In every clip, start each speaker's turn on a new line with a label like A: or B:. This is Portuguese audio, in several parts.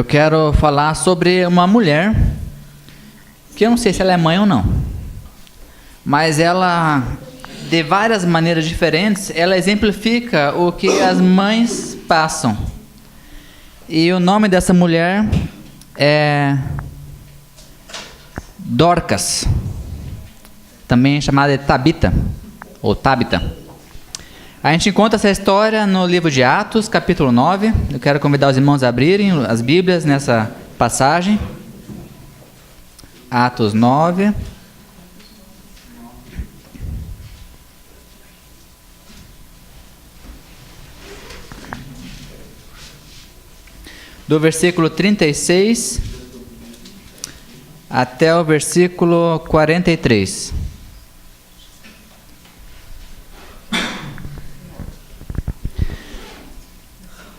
A: Eu quero falar sobre uma mulher que eu não sei se ela é mãe ou não, mas ela, de várias maneiras diferentes, ela exemplifica o que as mães passam. E o nome dessa mulher é Dorcas, também chamada de Tabita, ou Tabita. A gente encontra essa história no livro de Atos, capítulo 9. Eu quero convidar os irmãos a abrirem as Bíblias nessa passagem. Atos 9. Do versículo 36 até o versículo 43.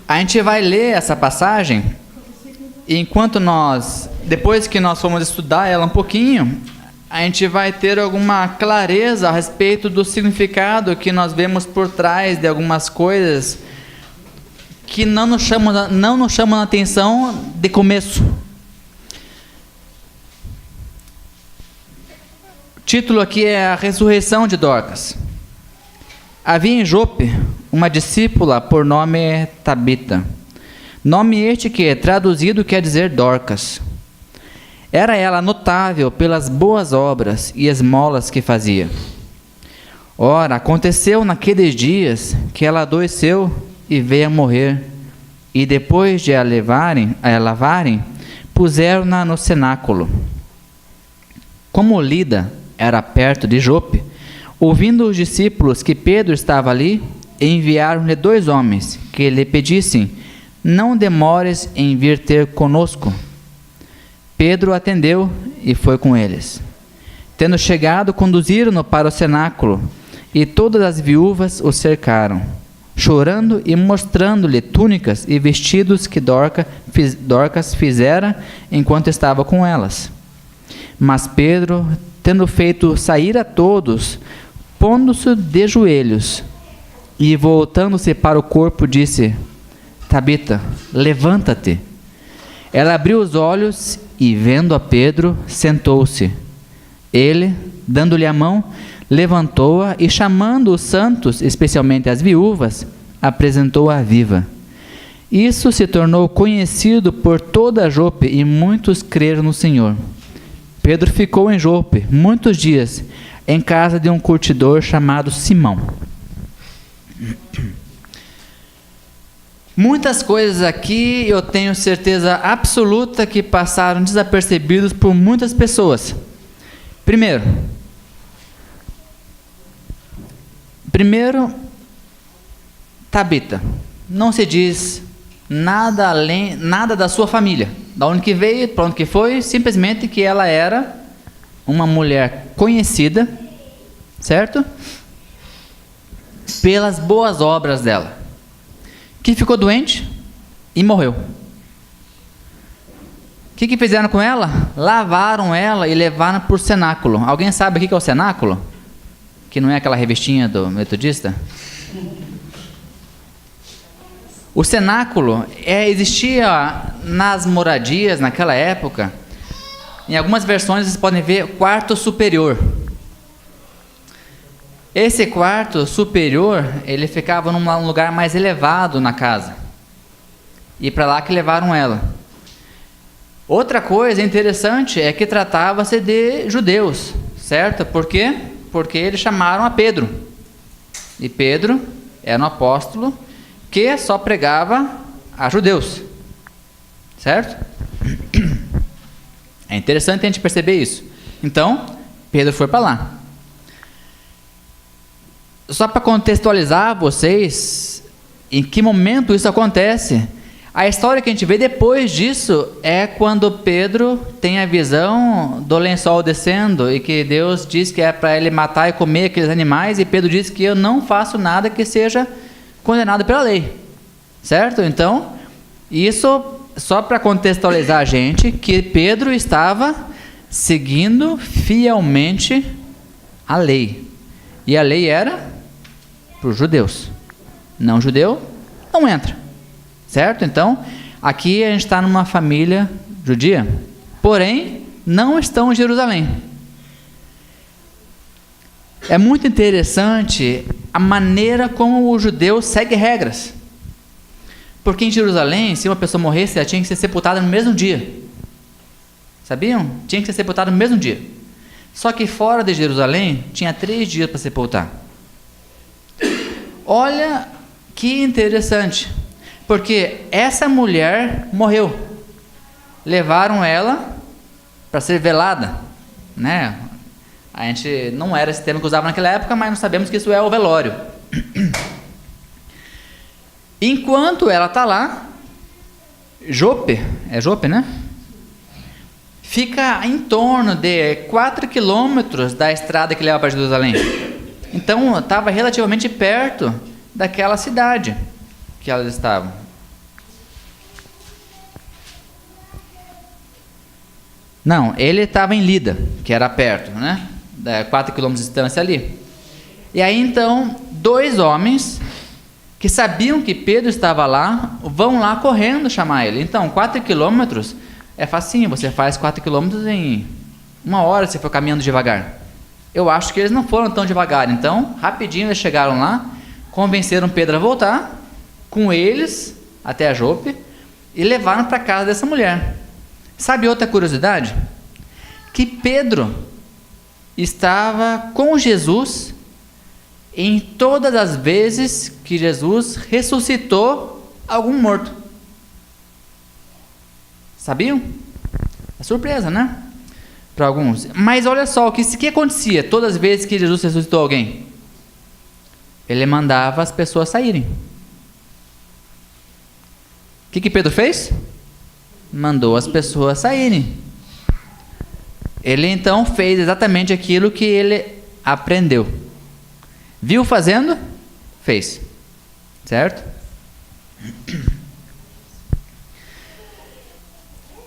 A: A gente vai ler essa passagem e enquanto depois que nós formos estudar ela um pouquinho, a gente vai ter alguma clareza a respeito do significado que nós vemos por trás de algumas coisas que não nos chamam a atenção de começo. O título aqui é A Ressurreição de Dorcas. Havia em Jope uma discípula por nome Tabita, nome este que, traduzido, quer dizer Dorcas. Era ela notável pelas boas obras e esmolas que fazia. Ora, aconteceu naqueles dias que ela adoeceu e veio a morrer, e depois de a lavarem, puseram-na no cenáculo. Como Lida era perto de Jope, ouvindo os discípulos que Pedro estava ali, enviaram-lhe 2 homens, que lhe pedissem: não demores em vir ter conosco. Pedro atendeu e foi com eles. Tendo chegado, conduziram-no para o cenáculo, e todas as viúvas o cercaram, chorando e mostrando-lhe túnicas e vestidos que Dorcas fizera enquanto estava com elas. Mas Pedro, tendo feito sair a todos, pondo-se de joelhos e voltando-se para o corpo, disse: Tabita, levanta-te. Ela abriu os olhos e, vendo a Pedro, sentou-se. Ele, dando-lhe a mão, levantou-a e, chamando os santos, especialmente as viúvas, apresentou-a viva. Isso se tornou conhecido por toda a Jope e muitos creram no Senhor. Pedro ficou em Jope muitos dias, em casa de um curtidor chamado Simão. Muitas coisas aqui eu tenho certeza absoluta que passaram desapercebidos por muitas pessoas. Primeiro, Tabita. Não se diz nada da sua família. Da onde que veio, para onde que foi, simplesmente que ela era uma mulher conhecida, certo? Pelas boas obras dela. Que ficou doente e morreu. O que fizeram com ela? Lavaram ela e levaram para o cenáculo. Alguém sabe o que é o cenáculo? Que não é aquela revistinha do metodista? O cenáculo existia nas moradias naquela época. Em algumas versões vocês podem ver quarto superior. Esse quarto superior, ele ficava num lugar mais elevado na casa. E para lá que levaram ela. Outra coisa interessante é que tratava-se de judeus, certo? Por quê? Porque eles chamaram a Pedro. E Pedro era um apóstolo que só pregava a judeus, certo? É interessante a gente perceber isso. Então, Pedro foi para lá. Só para contextualizar vocês, em que momento isso acontece, a história que a gente vê depois disso é quando Pedro tem a visão do lençol descendo e que Deus diz que é para ele matar e comer aqueles animais, e Pedro diz que eu não faço nada que seja condenado pela lei, certo? Então, isso só para contextualizar a gente, que Pedro estava seguindo fielmente a lei, e a lei era para os judeus. Não judeu, não entra, certo? Então, Aqui a gente está numa família judia, porém não estão em Jerusalém. É muito interessante a maneira como o judeu segue regras. Porque em Jerusalém, se uma pessoa morresse, ela tinha que ser sepultada no mesmo dia. Sabiam? Tinha que ser sepultada no mesmo dia. Só que fora de Jerusalém, tinha 3 dias para sepultar. Olha que interessante. Porque essa mulher morreu. Levaram ela para ser velada, né? A gente não era esse termo que usava naquela época, mas nós sabemos que isso é o velório. Enquanto ela está lá, Jope, é Jope, né? Fica em torno de 4 quilômetros da estrada que leva para Jerusalém. Então, estava relativamente perto daquela cidade que elas estavam. Não, ele estava em Lida, que era perto, né? 4 quilômetros de distância ali. E aí, então, 2 homens que sabiam que Pedro estava lá, vão lá correndo chamar ele. Então, 4 quilômetros é facinho, você faz 4 quilômetros em 1 hora se for caminhando devagar. Eu acho que eles não foram tão devagar, então, rapidinho eles chegaram lá, convenceram Pedro a voltar com eles até a Jope e levaram para casa dessa mulher. Sabe outra curiosidade? Que Pedro estava com Jesus em todas as vezes que Jesus ressuscitou algum morto. Sabiam? É surpresa, né? Para alguns. Mas olha só, o que acontecia todas as vezes que Jesus ressuscitou alguém? Ele mandava as pessoas saírem. O que Pedro fez? Mandou as pessoas saírem. Ele então fez exatamente aquilo que ele aprendeu. Viu fazendo? Fez. Certo?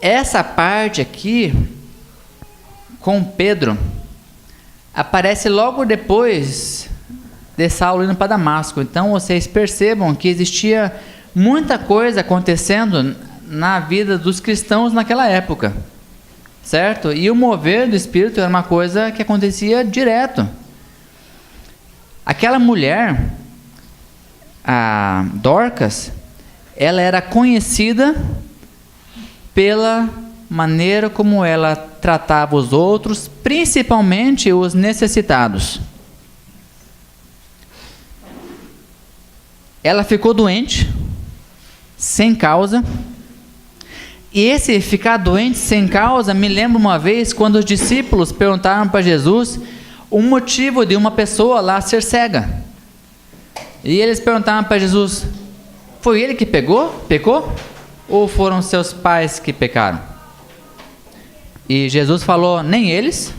A: Essa parte aqui, com Pedro, aparece logo depois de Saulo indo para Damasco. Então vocês percebam que existia muita coisa acontecendo na vida dos cristãos naquela época. Certo? E o mover do Espírito era uma coisa que acontecia direto. Aquela mulher, a Dorcas, ela era conhecida pela maneira como ela tratava os outros, principalmente os necessitados. Ela ficou doente, sem causa. E esse ficar doente sem causa me lembra uma vez quando os discípulos perguntaram para Jesus o motivo de uma pessoa lá ser cega. E eles perguntaram para Jesus: foi ele que pecou? Ou foram seus pais que pecaram? E Jesus falou: nem eles,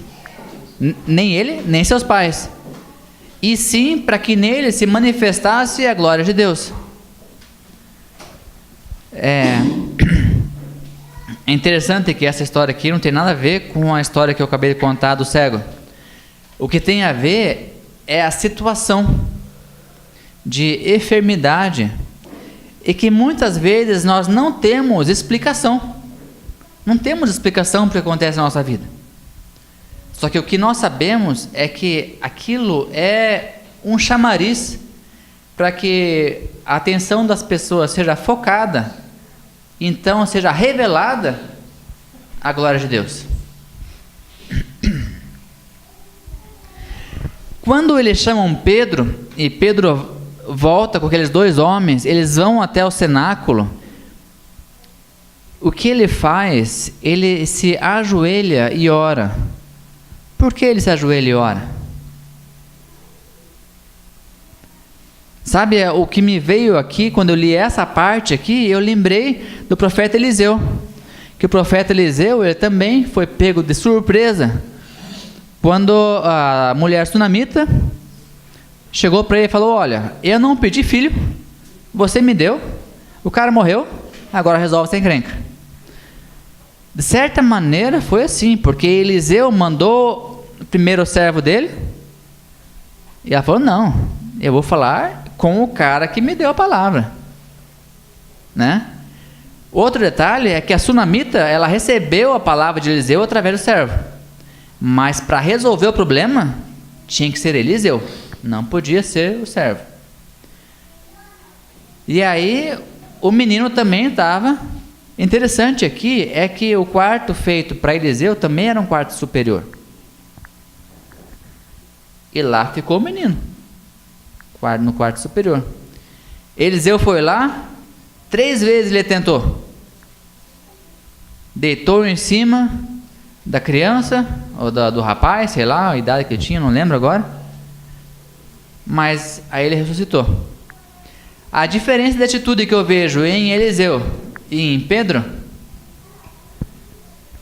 A: nem ele, nem seus pais. E sim para que nele se manifestasse a glória de Deus. É interessante que essa história aqui não tem nada a ver com a história que eu acabei de contar do cego. O que tem a ver é a situação de enfermidade e que muitas vezes nós não temos explicação. Não temos explicação para o que acontece na nossa vida. Só que o que nós sabemos é que aquilo é um chamariz para que a atenção das pessoas seja focada, então seja revelada a glória de Deus. Quando eles chamam Pedro, e Pedro volta com aqueles 2 homens, eles vão até o cenáculo. O que ele faz? Ele se ajoelha e ora. Por que ele se ajoelha e ora? Sabe, o que me veio aqui, quando eu li essa parte aqui, eu lembrei do profeta Eliseu. Que o profeta Eliseu, ele também foi pego de surpresa, quando a mulher sunamita chegou para ele e falou: olha, eu não pedi filho, você me deu, o cara morreu, agora resolve essa encrenca. De certa maneira foi assim, porque Eliseu mandou primeiro o servo dele, e ela falou: não, eu vou falar com o cara que me deu a palavra, né? Outro detalhe é que a sunamita, ela recebeu a palavra de Eliseu através do servo. Mas para resolver o problema, tinha que ser Eliseu. Não podia ser o servo. E aí, o menino também estava... Interessante aqui é que o quarto feito para Eliseu também era um quarto superior. E lá ficou o menino. No quarto superior. Eliseu foi lá, 3 vezes ele tentou. Deitou em cima da criança, ou do rapaz, sei lá, a idade que ele tinha, não lembro agora. Mas aí ele ressuscitou. A diferença de atitude que eu vejo em Eliseu e em Pedro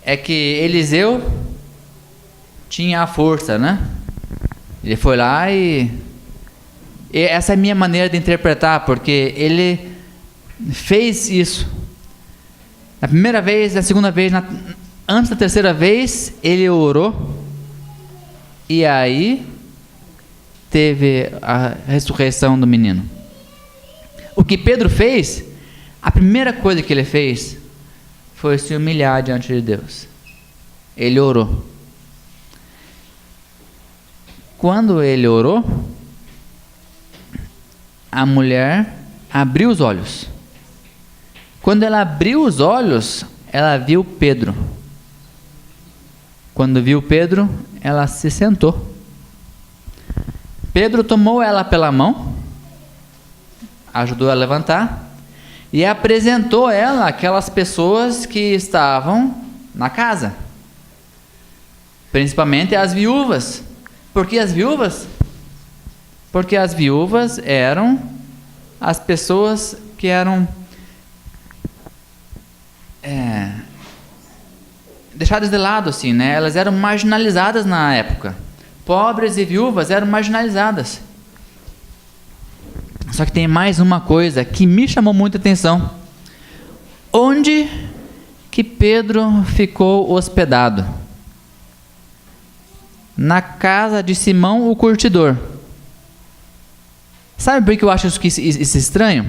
A: é que Eliseu tinha a força, né? Ele foi lá e essa é a minha maneira de interpretar, porque ele fez isso. Na primeira vez, na segunda vez, antes da terceira vez, ele orou e aí teve a ressurreição do menino. O que Pedro fez, a primeira coisa que ele fez foi se humilhar diante de Deus. Ele orou. Quando ele orou, a mulher abriu os olhos. Quando ela abriu os olhos, ela viu Pedro. Quando viu Pedro, ela se sentou. Pedro tomou ela pela mão, ajudou a levantar e apresentou ela àquelas pessoas que estavam na casa, principalmente as viúvas. Por que as viúvas? Porque as viúvas eram as pessoas que eram deixadas de lado, assim, né? Elas eram marginalizadas na época. Pobres e viúvas eram marginalizadas. Só que tem mais uma coisa que me chamou muita atenção. Onde que Pedro ficou hospedado? Na casa de Simão o curtidor. Sabe por que eu acho isso estranho?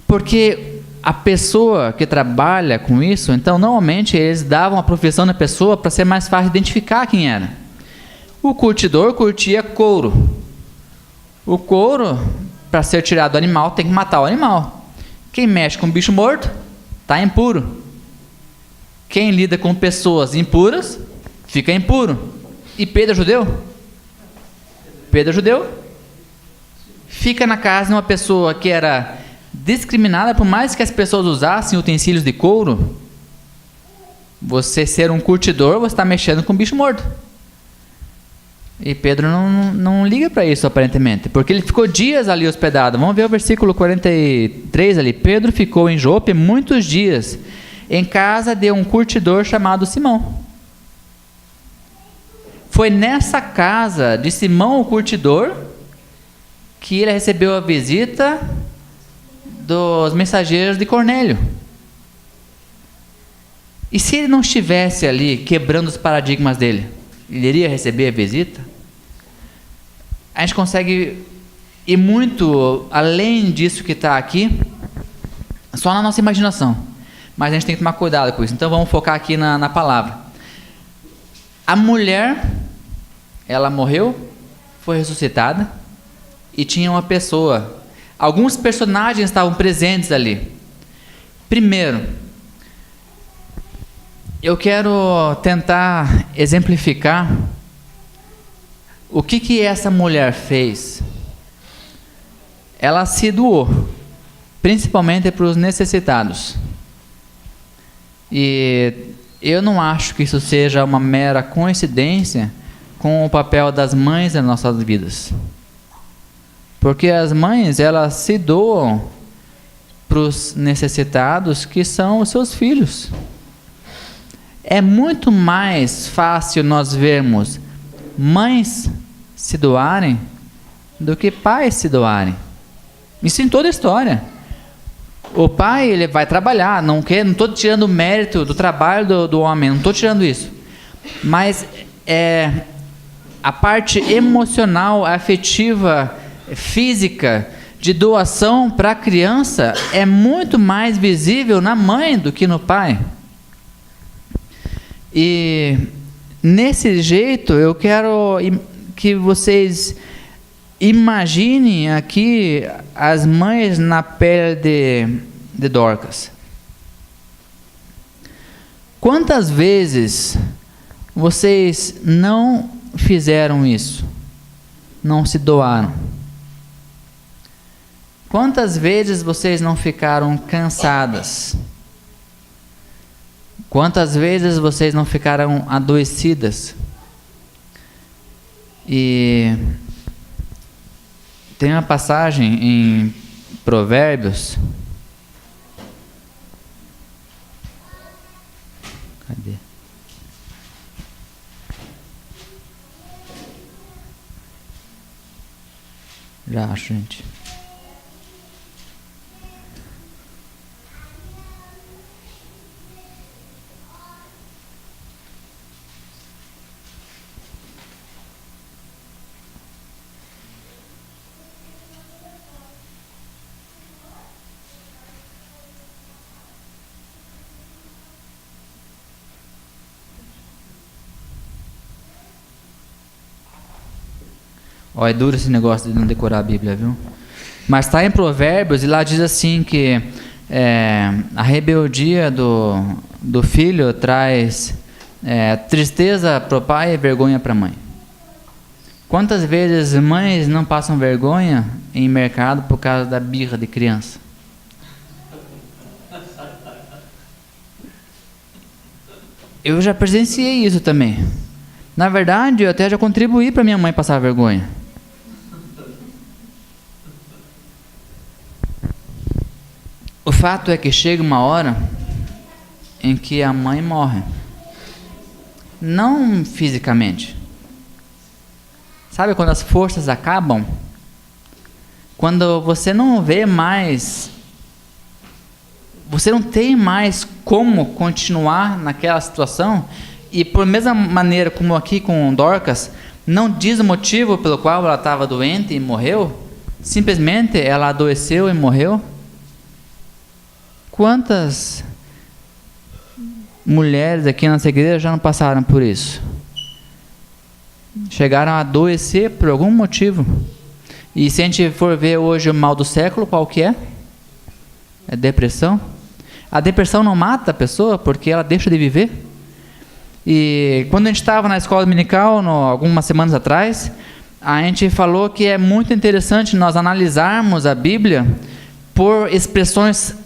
A: Porque a pessoa que trabalha com isso, então normalmente eles davam a profissão da pessoa para ser mais fácil identificar quem era. O curtidor curtia couro. O couro, para ser tirado do animal, tem que matar o animal. Quem mexe com bicho morto, está impuro. Quem lida com pessoas impuras, fica impuro. E Pedro é judeu? Pedro é judeu. Fica na casa de uma pessoa que era discriminada, por mais que as pessoas usassem utensílios de couro. Você ser um curtidor, você está mexendo com bicho morto. E Pedro não liga para isso, aparentemente, porque ele ficou dias ali hospedado. Vamos ver o versículo 43 ali. Pedro ficou em Jope muitos dias, em casa de um curtidor chamado Simão. Foi nessa casa de Simão o curtidor que ele recebeu a visita dos mensageiros de Cornélio. E se ele não estivesse ali quebrando os paradigmas dele, ele iria receber a visita? A gente consegue ir muito além disso que está aqui, só na nossa imaginação. Mas a gente tem que tomar cuidado com isso. Então vamos focar aqui na palavra. A mulher, ela morreu, foi ressuscitada, e tinha uma pessoa. Alguns personagens estavam presentes ali. Primeiro, eu quero tentar exemplificar o que essa mulher fez. Ela se doou, principalmente para os necessitados. E eu não acho que isso seja uma mera coincidência com o papel das mães nas nossas vidas. Porque as mães, elas se doam para os necessitados, que são os seus filhos. É muito mais fácil nós vermos mães se doarem do que pais se doarem. Isso em toda a história. O pai, ele vai trabalhar, não estou tirando o mérito do trabalho do homem, não estou tirando isso. Mas a parte emocional, afetiva, física, de doação para a criança é muito mais visível na mãe do que no pai. E nesse jeito eu quero que vocês imaginem aqui as mães na pele de Dorcas. Quantas vezes vocês não fizeram isso? Não se doaram? Quantas vezes vocês não ficaram cansadas? Quantas vezes vocês não ficaram adoecidas? E tem uma passagem em Provérbios. Cadê? Já acho, gente. Ó, é duro esse negócio de não decorar a Bíblia, viu? Mas está em Provérbios e lá diz assim que a rebeldia do filho traz tristeza para o pai e vergonha para a mãe. Quantas vezes mães não passam vergonha em mercado por causa da birra de criança? Eu já presenciei isso também. Na verdade, eu até já contribuí para minha mãe passar vergonha. O fato é que chega uma hora em que a mãe morre. Não fisicamente. Sabe quando as forças acabam? Quando você não vê mais, você não tem mais como continuar naquela situação, e por mesma maneira como aqui com Dorcas, não diz o motivo pelo qual ela estava doente e morreu, simplesmente ela adoeceu e morreu. Quantas mulheres aqui na nossa igreja já não passaram por isso? Chegaram a adoecer por algum motivo. E se a gente for ver hoje o mal do século, qual que é? É depressão. A depressão não mata a pessoa porque ela deixa de viver. E quando a gente estava na escola dominical, algumas semanas atrás, a gente falou que é muito interessante nós analisarmos a Bíblia por expressões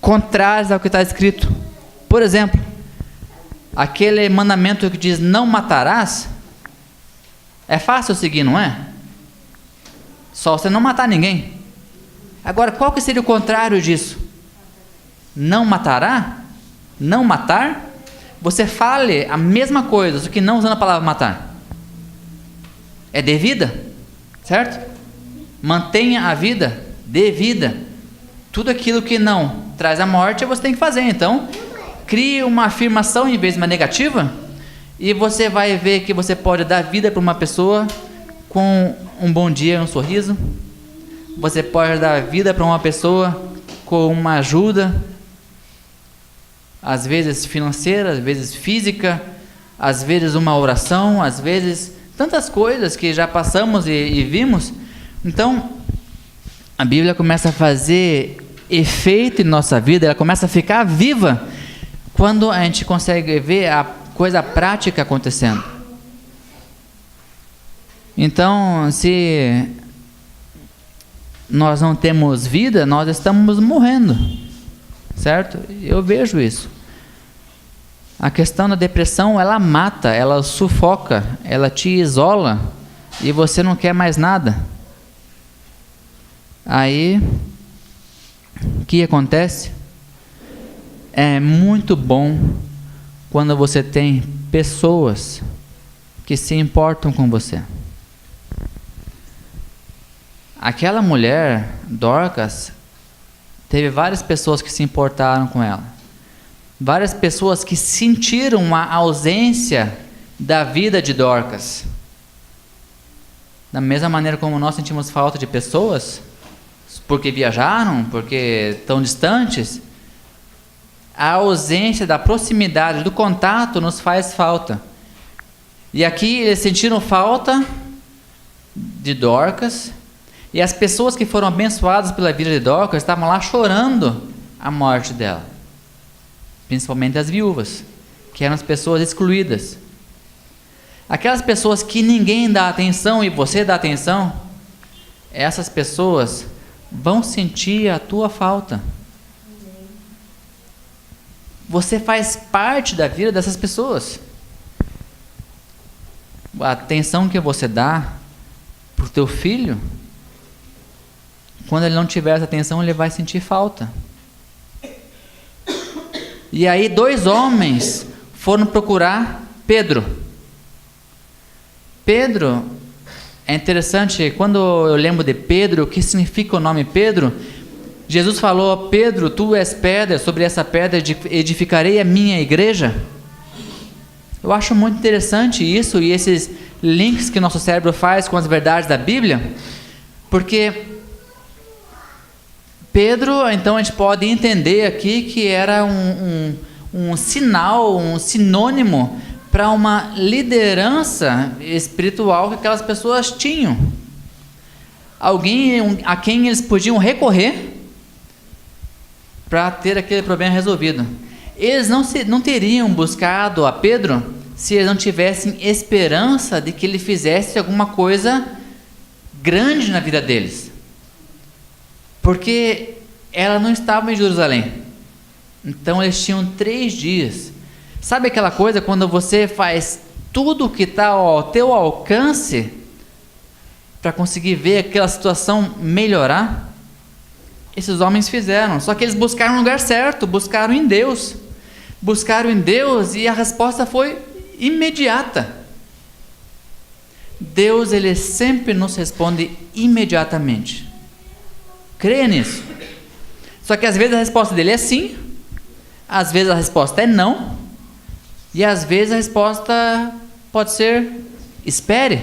A: contrárias ao que está escrito. Por exemplo, aquele mandamento que diz não matarás, é fácil seguir, não é? Só você não matar ninguém. Agora, qual que seria o contrário disso? Não matará? Não matar? Você fale a mesma coisa, só que não usando a palavra matar. É de vida, certo? Mantenha a vida, dê vida. Tudo aquilo que não traz a morte, você tem que fazer. Então, crie uma afirmação em vez de uma negativa, e você vai ver que você pode dar vida para uma pessoa com um bom dia, um sorriso. Você pode dar vida para uma pessoa com uma ajuda, às vezes financeira, às vezes física, às vezes uma oração, às vezes tantas coisas que já passamos e vimos. Então, a Bíblia começa a fazer efeito em nossa vida, ela começa a ficar viva quando a gente consegue ver a coisa prática acontecendo. Então, se nós não temos vida, nós estamos morrendo, certo? Eu vejo isso. A questão da depressão, ela mata, ela sufoca, ela te isola e você não quer mais nada. Aí, o que acontece? É muito bom quando você tem pessoas que se importam com você. Aquela mulher, Dorcas, teve várias pessoas que se importaram com ela. Várias pessoas que sentiram a ausência da vida de Dorcas. Da mesma maneira como nós sentimos falta de pessoas, porque viajaram, porque estão distantes, a ausência da proximidade, do contato nos faz falta. E aqui eles sentiram falta de Dorcas, e as pessoas que foram abençoadas pela vida de Dorcas estavam lá chorando a morte dela, principalmente as viúvas, que eram as pessoas excluídas. Aquelas pessoas que ninguém dá atenção e você dá atenção, essas pessoas vão sentir a tua falta. Você faz parte da vida dessas pessoas. A atenção que você dá para o teu filho, quando ele não tiver essa atenção, ele vai sentir falta. E aí 2 homens foram procurar Pedro. Pedro, é interessante, quando eu lembro de Pedro, o que significa o nome Pedro? Jesus falou: Pedro, tu és pedra, sobre essa pedra edificarei a minha igreja. Eu acho muito interessante isso e esses links que nosso cérebro faz com as verdades da Bíblia, porque Pedro, então a gente pode entender aqui que era um sinal, um sinônimo para uma liderança espiritual que aquelas pessoas tinham. Alguém a quem eles podiam recorrer para ter aquele problema resolvido. Eles não teriam buscado a Pedro se eles não tivessem esperança de que ele fizesse alguma coisa grande na vida deles. Porque ela não estava em Jerusalém. Então eles tinham 3 dias. Sabe aquela coisa quando você faz tudo o que está ao teu alcance para conseguir ver aquela situação melhorar? Esses homens fizeram, só que eles buscaram o lugar certo, buscaram em Deus. Buscaram em Deus e a resposta foi imediata. Deus, ele sempre nos responde imediatamente. Creia nisso. Só que às vezes a resposta dele é sim, às vezes a resposta é não, e às vezes a resposta pode ser espere.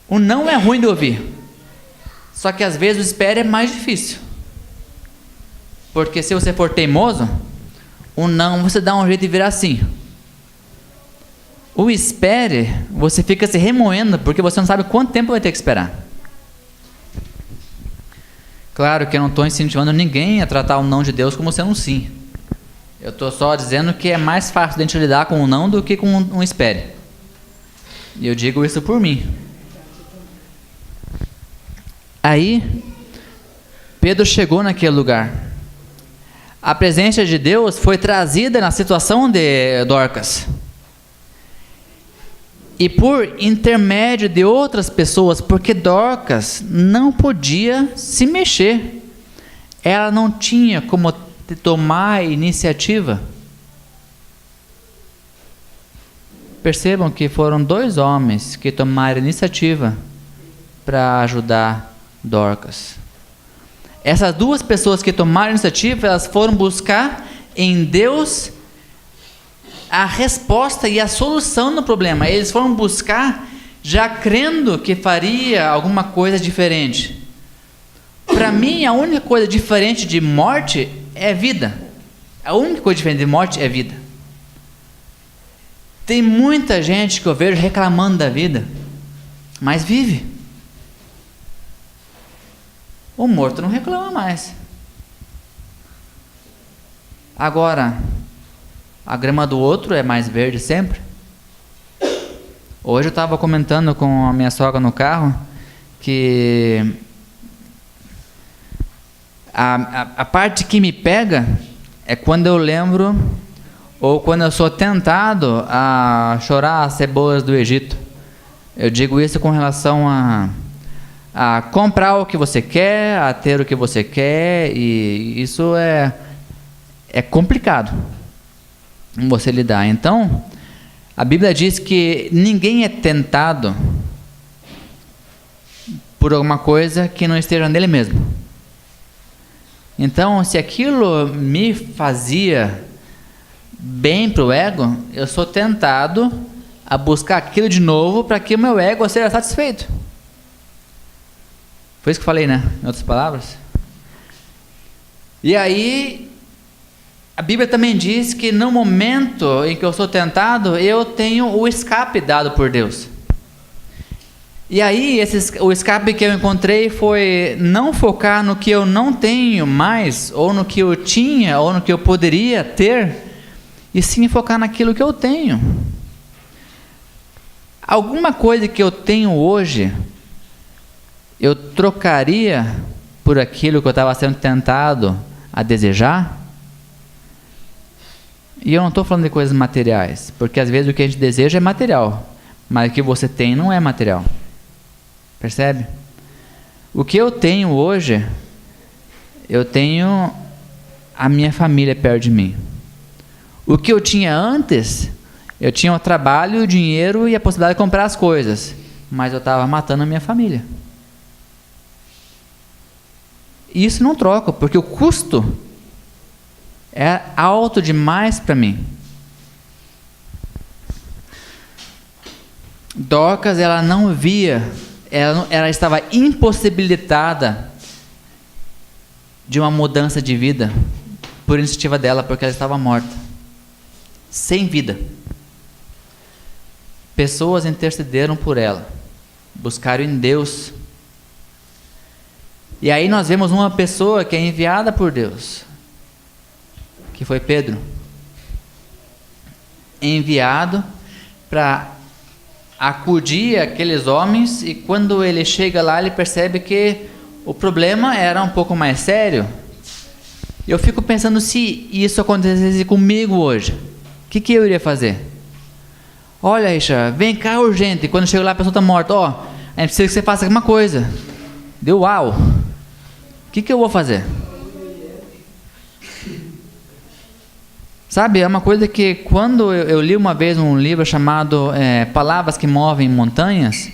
A: O não é ruim de ouvir, só que às vezes o espere é mais difícil, porque se você for teimoso, o não você dá um jeito de virar sim. O espere, você fica se remoendo, porque você não sabe quanto tempo vai ter que esperar. Claro que eu não estou incentivando ninguém a tratar o não de Deus como sendo um sim. Eu estou só dizendo que é mais fácil de a gente lidar com um não do que com um espere. E eu digo isso por mim. Aí, Pedro chegou naquele lugar. A presença de Deus foi trazida na situação de Dorcas. E por intermédio de outras pessoas, porque Dorcas não podia se mexer. Ela não tinha como tomar iniciativa. Percebam que foram 2 homens que tomaram iniciativa para ajudar Dorcas. Essas 2 pessoas que tomaram iniciativa, elas foram buscar em Deus a resposta e a solução do problema. Eles foram buscar já crendo que faria alguma coisa diferente. Para mim, a única coisa diferente de morte é vida. A única coisa diferente de morte é vida. Tem muita gente que eu vejo reclamando da vida, mas vive. O morto não reclama mais. Agora, a grama do outro é mais verde sempre. Hoje eu estava comentando com a minha sogra no carro que a parte que me pega é quando eu lembro ou quando eu sou tentado a chorar as cebolas do Egito. Eu digo isso com relação a comprar o que você quer, a ter o que você quer, e isso é complicado você lidar. Então, a Bíblia diz que ninguém é tentado por alguma coisa que não esteja nele mesmo. Então, se aquilo me fazia bem para o ego, eu sou tentado a buscar aquilo de novo para que o meu ego seja satisfeito. Foi isso que eu falei, né? Em outras palavras. E aí, a Bíblia também diz que no momento em que eu sou tentado, eu tenho o escape dado por Deus. E aí, o escape que eu encontrei foi não focar no que eu não tenho mais, ou no que eu tinha, ou no que eu poderia ter, e sim focar naquilo que eu tenho. Alguma coisa que eu tenho hoje, eu trocaria por aquilo que eu estava sendo tentado a desejar? E eu não estou falando de coisas materiais, porque às vezes o que a gente deseja é material, mas o que você tem não é material. Percebe? O que eu tenho hoje, eu tenho a minha família perto de mim. O que eu tinha antes, eu tinha o trabalho, o dinheiro e a possibilidade de comprar as coisas, mas eu estava matando a minha família. E isso não troca, porque o custo é alto demais para mim. Dorcas, ela não via, ela estava impossibilitada de uma mudança de vida por iniciativa dela, porque ela estava morta, sem vida. Pessoas intercederam por ela, buscaram em Deus. E aí nós vemos uma pessoa que é enviada por Deus, que foi Pedro, enviado para acudir aqueles homens, e quando ele chega lá, ele percebe que o problema era um pouco mais sério. Eu fico pensando, se isso acontecesse comigo hoje, o que eu iria fazer? Olha, Richard, vem cá urgente. Quando chega lá, a pessoa está morta. A gente precisa que você faça alguma coisa. Deu uau. O que eu vou fazer? Sabe, é uma coisa que quando eu li uma vez um livro chamado Palavras que Movem Montanhas,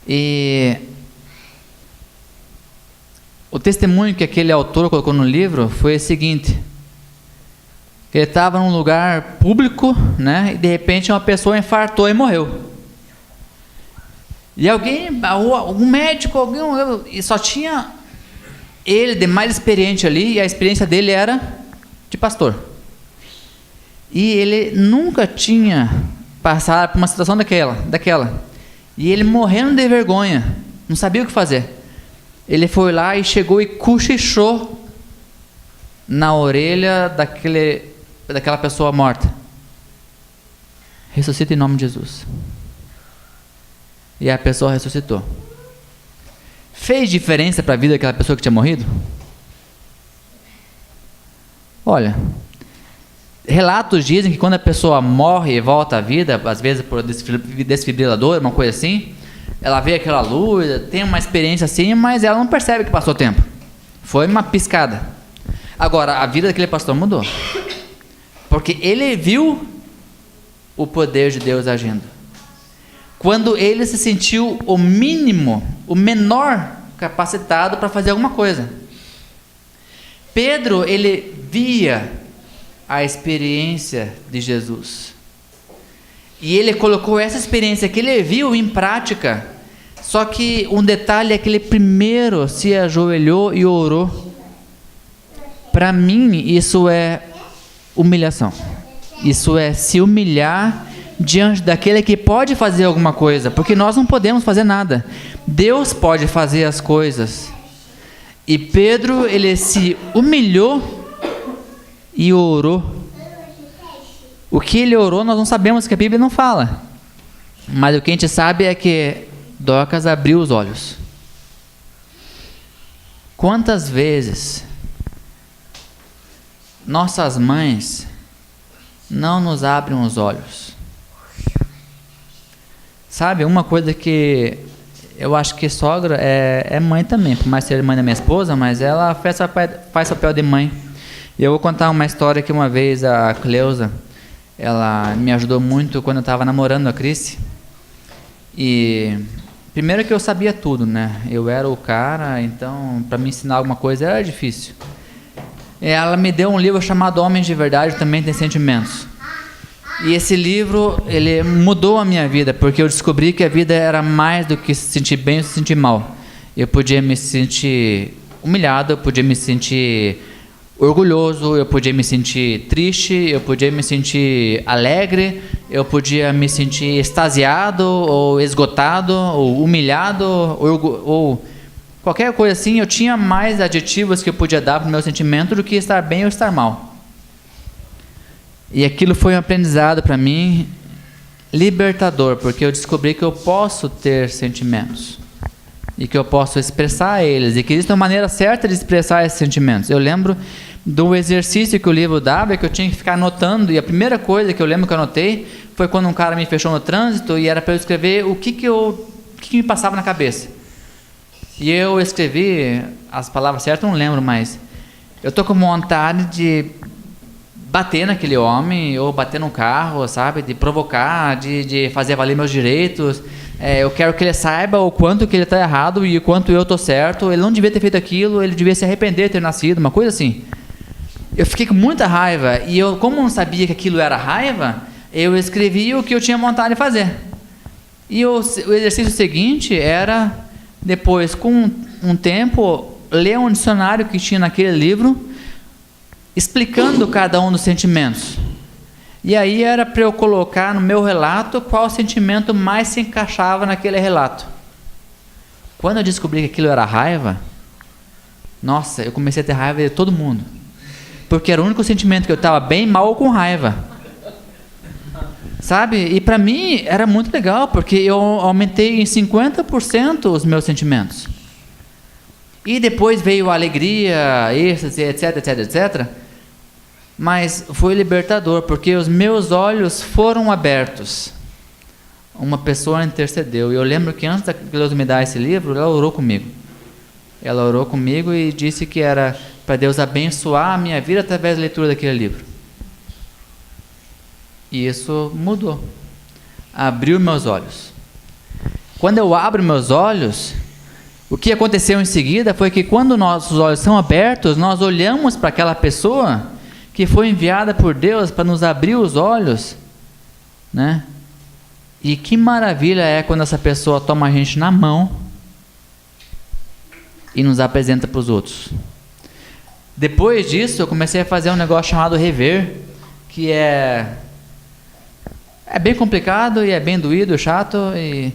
A: e o testemunho que aquele autor colocou no livro foi o seguinte: ele estava num lugar público, né, e de repente uma pessoa infartou e morreu. E algum médico, e só tinha ele de mais experiente ali, e a experiência dele era de pastor. E ele nunca tinha passado por uma situação daquela. E ele morrendo de vergonha, não sabia o que fazer. Ele foi lá e chegou e cochichou na orelha daquela pessoa morta: ressuscita em nome de Jesus. E a pessoa ressuscitou. Fez diferença para a vida daquela pessoa que tinha morrido? Olha, relatos dizem que quando a pessoa morre e volta à vida, às vezes por desfibrilador, uma coisa assim, ela vê aquela luz, tem uma experiência assim, mas ela não percebe que passou tempo. Foi uma piscada. Agora, a vida daquele pastor mudou, porque ele viu o poder de Deus agindo. Quando ele se sentiu o mínimo, o menor capacitado para fazer alguma coisa. Pedro, ele via a experiência de Jesus. E ele colocou essa experiência que ele viu em prática. Só que um detalhe é que ele primeiro se ajoelhou e orou. Para mim, isso é humilhação. Isso é se humilhar diante daquele que pode fazer alguma coisa, porque nós não podemos fazer nada. Deus pode fazer as coisas. E Pedro, ele se humilhou e orou. O que ele orou nós não sabemos, que a Bíblia não fala, mas o que a gente sabe é que Dorcas abriu os olhos. Quantas vezes nossas mães não nos abrem os olhos? Sabe, uma coisa que eu acho que sogra é mãe também, por mais ser mãe da minha esposa, mas ela faz papel de mãe. E eu vou contar uma história que uma vez a Cleusa, ela me ajudou muito quando eu estava namorando a Cris. E primeiro que eu sabia tudo, né? Eu era o cara, então para me ensinar alguma coisa era difícil. Ela me deu um livro chamado Homens de Verdade Também Tem Sentimentos. E esse livro, ele mudou a minha vida, porque eu descobri que a vida era mais do que se sentir bem ou se sentir mal. Eu podia me sentir humilhado, eu podia me sentir orgulhoso, eu podia me sentir triste, eu podia me sentir alegre, eu podia me sentir extasiado, ou esgotado, ou humilhado, ou qualquer coisa assim. Eu tinha mais adjetivos que eu podia dar para o meu sentimento do que estar bem ou estar mal. E aquilo foi um aprendizado para mim libertador, porque eu descobri que eu posso ter sentimentos e que eu posso expressar eles, e que existe uma maneira certa de expressar esses sentimentos. Eu lembro do exercício que o livro dava, que eu tinha que ficar anotando, e a primeira coisa que eu lembro que eu anotei foi quando um cara me fechou no trânsito e era para eu escrever o que me passava na cabeça. E eu escrevi as palavras certas, não lembro, mas eu estou com vontade de bater naquele homem, ou bater no carro, sabe, de provocar, de fazer valer meus direitos. Eu quero que ele saiba o quanto que ele está errado e o quanto eu estou certo. Ele não devia ter feito aquilo, ele devia se arrepender de ter nascido, uma coisa assim. Eu fiquei com muita raiva, e eu, como não sabia que aquilo era raiva, eu escrevi o que eu tinha vontade de fazer. E o exercício seguinte era, depois, com um tempo, ler um dicionário que tinha naquele livro, explicando cada um dos sentimentos. E aí era para eu colocar no meu relato qual sentimento mais se encaixava naquele relato. Quando eu descobri que aquilo era raiva, nossa, eu comecei a ter raiva de todo mundo. Porque era o único sentimento que eu estava bem, mal ou com raiva. Sabe? E para mim era muito legal, porque eu aumentei em 50% os meus sentimentos. E depois veio a alegria, êxtase, etc, etc, etc. Mas foi libertador, porque os meus olhos foram abertos. Uma pessoa intercedeu. E eu lembro que antes de Deus me dar esse livro, ela orou comigo. Ela orou comigo e disse que era para Deus abençoar a minha vida através da leitura daquele livro. E isso mudou. Abriu meus olhos. Quando eu abro meus olhos, o que aconteceu em seguida foi que quando nossos olhos são abertos, nós olhamos para aquela pessoa que foi enviada por Deus para nos abrir os olhos, né? E que maravilha é quando essa pessoa toma a gente na mão e nos apresenta para os outros. Depois disso, eu comecei a fazer um negócio chamado rever, que é bem complicado e é bem doído, chato, e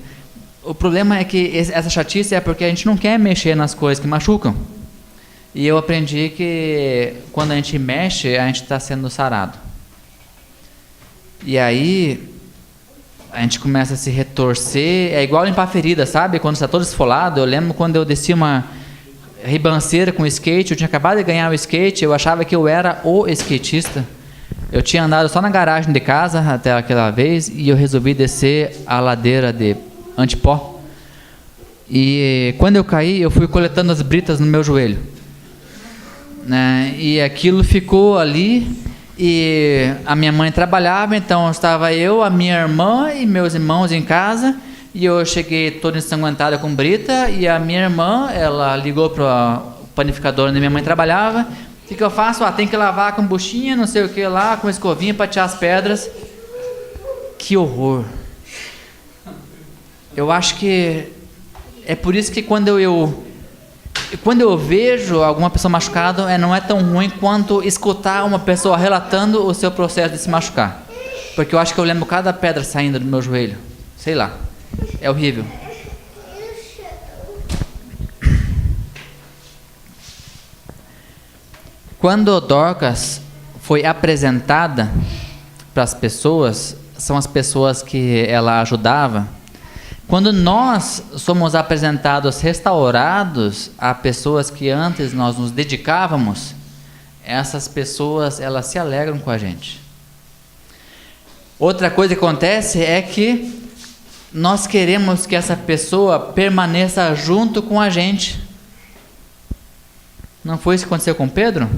A: o problema é que essa chatice é porque a gente não quer mexer nas coisas que machucam. E eu aprendi que quando a gente mexe, a gente está sendo sarado. E aí a gente começa a se retorcer, é igual limpar a ferida, sabe? Quando está todo esfolado. Eu lembro quando eu desci uma ribanceira com skate, eu tinha acabado de ganhar o skate, eu achava que eu era o skatista. Eu tinha andado só na garagem de casa até aquela vez, e eu resolvi descer a ladeira de antipó. E quando eu caí, eu fui coletando as britas no meu joelho. Né? E aquilo ficou ali, e a minha mãe trabalhava, então estava eu, a minha irmã e meus irmãos em casa, e eu cheguei todo ensanguentado com brita, e a minha irmã, ela ligou para o panificador onde minha mãe trabalhava. O que eu faço? Tem que lavar com buchinha, não sei o que lá, com escovinha para tirar as pedras. Que horror! Eu acho que é por isso que quando eu vejo alguma pessoa machucada, não é tão ruim quanto escutar uma pessoa relatando o seu processo de se machucar. Porque eu acho que eu lembro cada pedra saindo do meu joelho. Sei lá. É horrível. Quando Dorcas foi apresentada para as pessoas, são as pessoas que ela ajudava. Quando nós somos apresentados, restaurados a pessoas que antes nós nos dedicávamos, essas pessoas, elas se alegram com a gente. Outra coisa que acontece é que nós queremos que essa pessoa permaneça junto com a gente. Não foi isso que aconteceu com Pedro?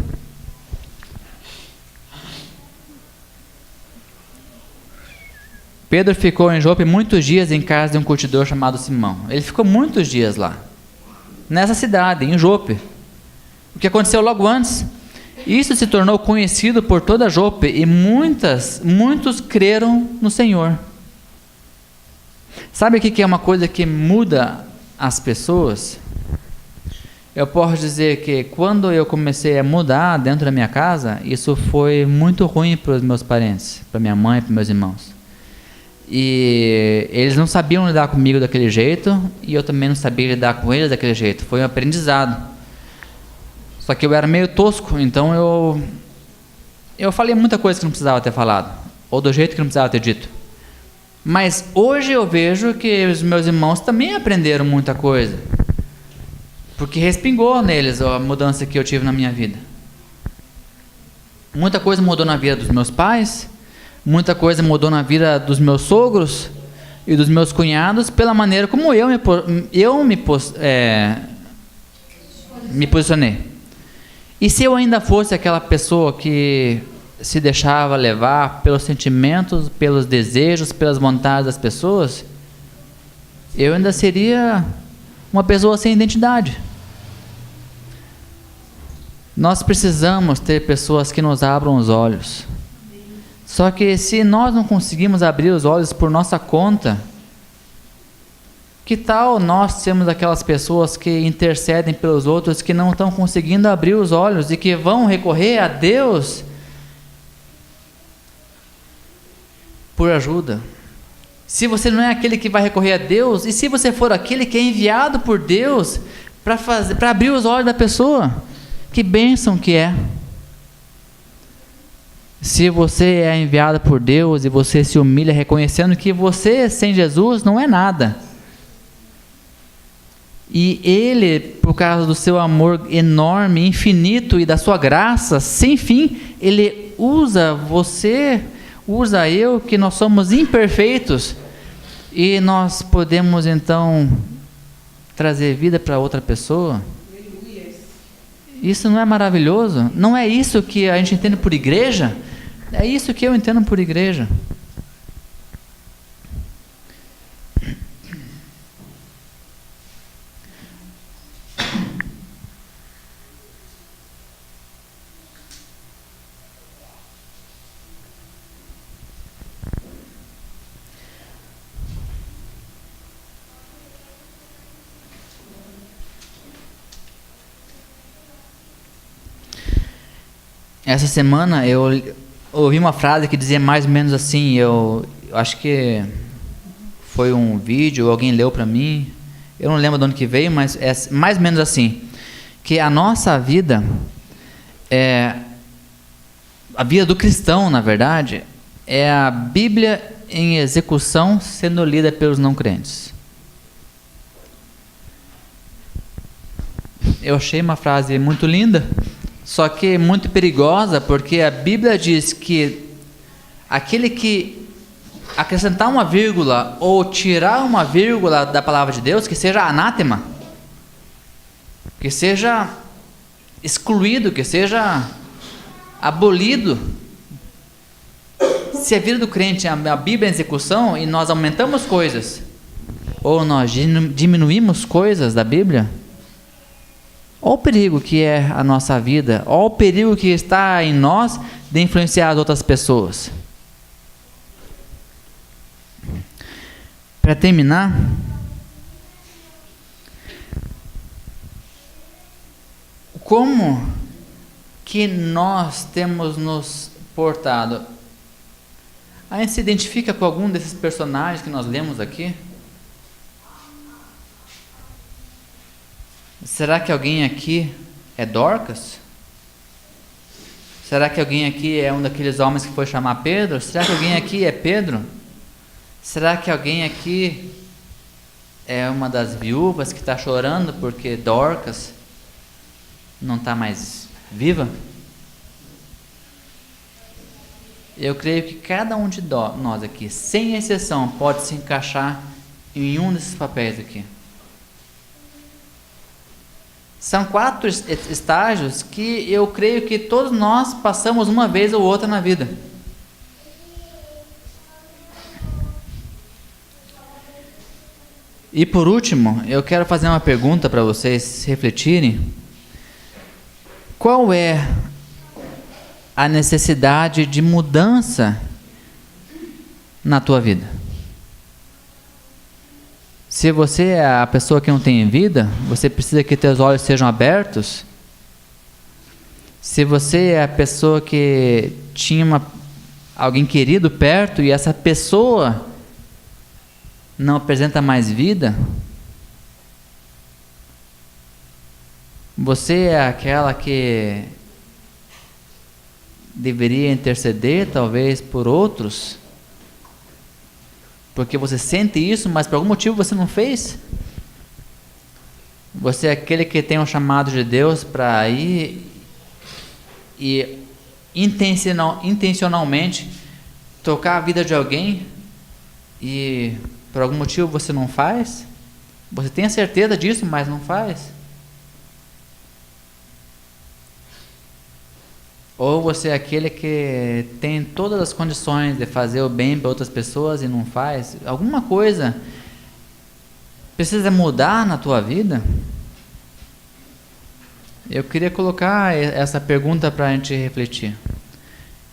A: Pedro ficou em Jope muitos dias em casa de um curtidor chamado Simão. Ele ficou muitos dias lá, nessa cidade, em Jope. O que aconteceu logo antes? Isso se tornou conhecido por toda Jope, e muitos creram no Senhor. Sabe o que é uma coisa que muda as pessoas? Eu posso dizer que quando eu comecei a mudar dentro da minha casa, isso foi muito ruim para os meus parentes, para minha mãe, para meus irmãos. E eles não sabiam lidar comigo daquele jeito, e eu também não sabia lidar com eles daquele jeito. Foi um aprendizado. Só que eu era meio tosco, então eu falei muita coisa que não precisava ter falado, ou do jeito que não precisava ter dito. Mas hoje eu vejo que os meus irmãos também aprenderam muita coisa, porque respingou neles a mudança que eu tive na minha vida. Muita coisa mudou na vida dos meus pais, muita coisa mudou na vida dos meus sogros e dos meus cunhados pela maneira como eu me posicionei. E se eu ainda fosse aquela pessoa que se deixava levar pelos sentimentos, pelos desejos, pelas vontades das pessoas, eu ainda seria uma pessoa sem identidade. Nós precisamos ter pessoas que nos abram os olhos. Só que se nós não conseguimos abrir os olhos por nossa conta, que tal nós sermos aquelas pessoas que intercedem pelos outros, que não estão conseguindo abrir os olhos e que vão recorrer a Deus por ajuda? Se você não é aquele que vai recorrer a Deus, e se você for aquele que é enviado por Deus para abrir os olhos da pessoa, que bênção que é. Se você é enviado por Deus e você se humilha reconhecendo que você sem Jesus não é nada, e Ele, por causa do seu amor enorme, infinito e da sua graça sem fim, Ele usa você, usa eu, que nós somos imperfeitos, e nós podemos então trazer vida para outra pessoa. Isso não é maravilhoso? Não é isso que a gente entende por igreja? É isso que eu entendo por igreja. Essa semana eu ouvi uma frase que dizia mais ou menos assim, eu acho que foi um vídeo, alguém leu para mim, eu não lembro de onde que veio, mas é mais ou menos assim, que a nossa vida, a vida do cristão, na verdade, é a Bíblia em execução sendo lida pelos não crentes. Eu achei uma frase muito linda, só que muito perigosa, porque a Bíblia diz que aquele que acrescentar uma vírgula ou tirar uma vírgula da palavra de Deus, que seja anátema, que seja excluído, que seja abolido. Se a vida do crente é a Bíblia em execução e nós aumentamos coisas, ou nós diminuímos coisas da Bíblia, olha o perigo que é a nossa vida, olha o perigo que está em nós de influenciar as outras pessoas. Para terminar, como que nós temos nos portado? A gente se identifica com algum desses personagens que nós lemos aqui? Será que alguém aqui é Dorcas? Será que alguém aqui é um daqueles homens que foi chamar Pedro? Será que alguém aqui é Pedro? Será que alguém aqui é uma das viúvas que está chorando porque Dorcas não está mais viva? Eu creio que cada um de nós aqui, sem exceção, pode se encaixar em um desses papéis aqui. São 4 estágios que eu creio que todos nós passamos uma vez ou outra na vida. E por último, eu quero fazer uma pergunta para vocês refletirem. Qual é a necessidade de mudança na tua vida? Se você é a pessoa que não tem vida, você precisa que teus olhos sejam abertos. Se você é a pessoa que tinha alguém querido perto e essa pessoa não apresenta mais vida, você é aquela que deveria interceder talvez por outros, porque você sente isso, mas por algum motivo você não fez. Você é aquele que tem um chamado de Deus para ir e intencionalmente tocar a vida de alguém e por algum motivo você não faz? Você tem a certeza disso, mas não faz? Ou você é aquele que tem todas as condições de fazer o bem para outras pessoas e não faz? Alguma coisa precisa mudar na tua vida? Eu queria colocar essa pergunta para a gente refletir.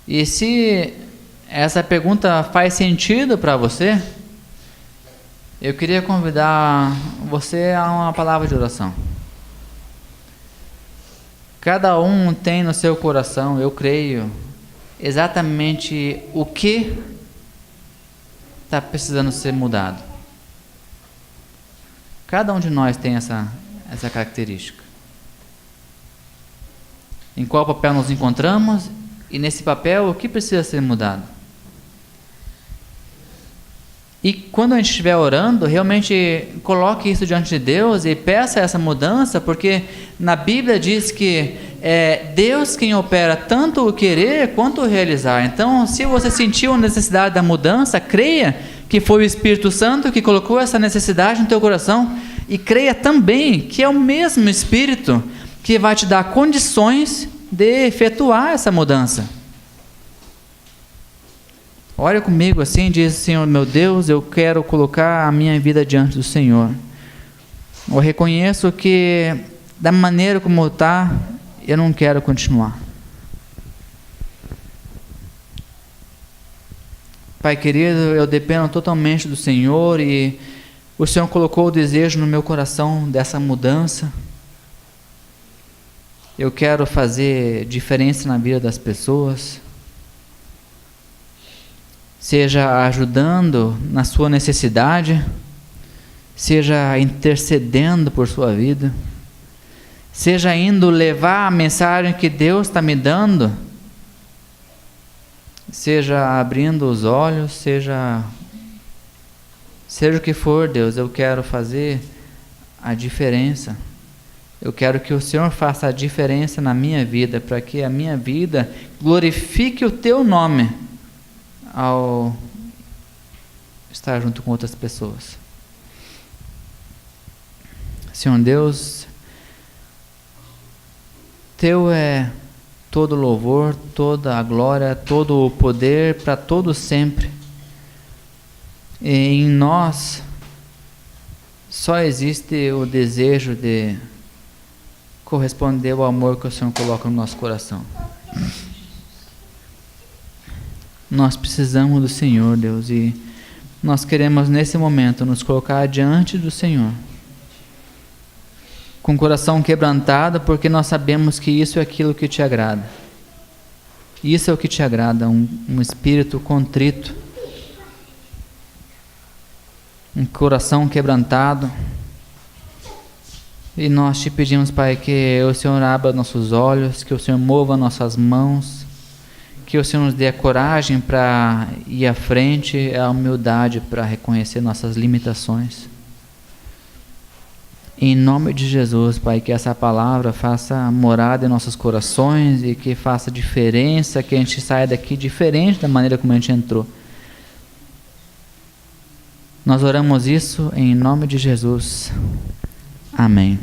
A: E se essa pergunta faz sentido para você, eu queria convidar você a uma palavra de oração. Cada um tem no seu coração, eu creio, exatamente o que está precisando ser mudado. Cada um de nós tem essa característica. Em qual papel nos encontramos e nesse papel o que precisa ser mudado. E quando a gente estiver orando, realmente coloque isso diante de Deus e peça essa mudança, porque na Bíblia diz que é Deus quem opera tanto o querer quanto o realizar. Então, se você sentiu a necessidade da mudança, creia que foi o Espírito Santo que colocou essa necessidade no teu coração e creia também que é o mesmo Espírito que vai te dar condições de efetuar essa mudança. Olha comigo assim, diz: Senhor meu Deus, eu quero colocar a minha vida diante do Senhor. Eu reconheço que da maneira como está, eu não quero continuar. Pai querido, eu dependo totalmente do Senhor e o Senhor colocou o desejo no meu coração dessa mudança. Eu quero fazer diferença na vida das pessoas, seja ajudando na sua necessidade, seja intercedendo por sua vida, seja indo levar a mensagem que Deus está me dando, seja abrindo os olhos, seja o que for, Deus, eu quero fazer a diferença. Eu quero que o Senhor faça a diferença na minha vida, para que a minha vida glorifique o Teu nome ao estar junto com outras pessoas. Senhor Deus, Teu é todo louvor, toda a glória, todo o poder, para todo sempre. E em nós só existe o desejo de corresponder ao amor que o Senhor coloca no nosso coração. Nós precisamos do Senhor, Deus, e nós queremos nesse momento nos colocar diante do Senhor com o coração quebrantado, porque nós sabemos que isso é aquilo que te agrada. Isso é o que te agrada, um espírito contrito, um coração quebrantado. E nós te pedimos, Pai, que o Senhor abra nossos olhos, que o Senhor mova nossas mãos, que o Senhor nos dê a coragem para ir à frente, a humildade para reconhecer nossas limitações. Em nome de Jesus, Pai, que essa palavra faça morada em nossos corações e que faça diferença, que a gente saia daqui diferente da maneira como a gente entrou. Nós oramos isso em nome de Jesus. Amém.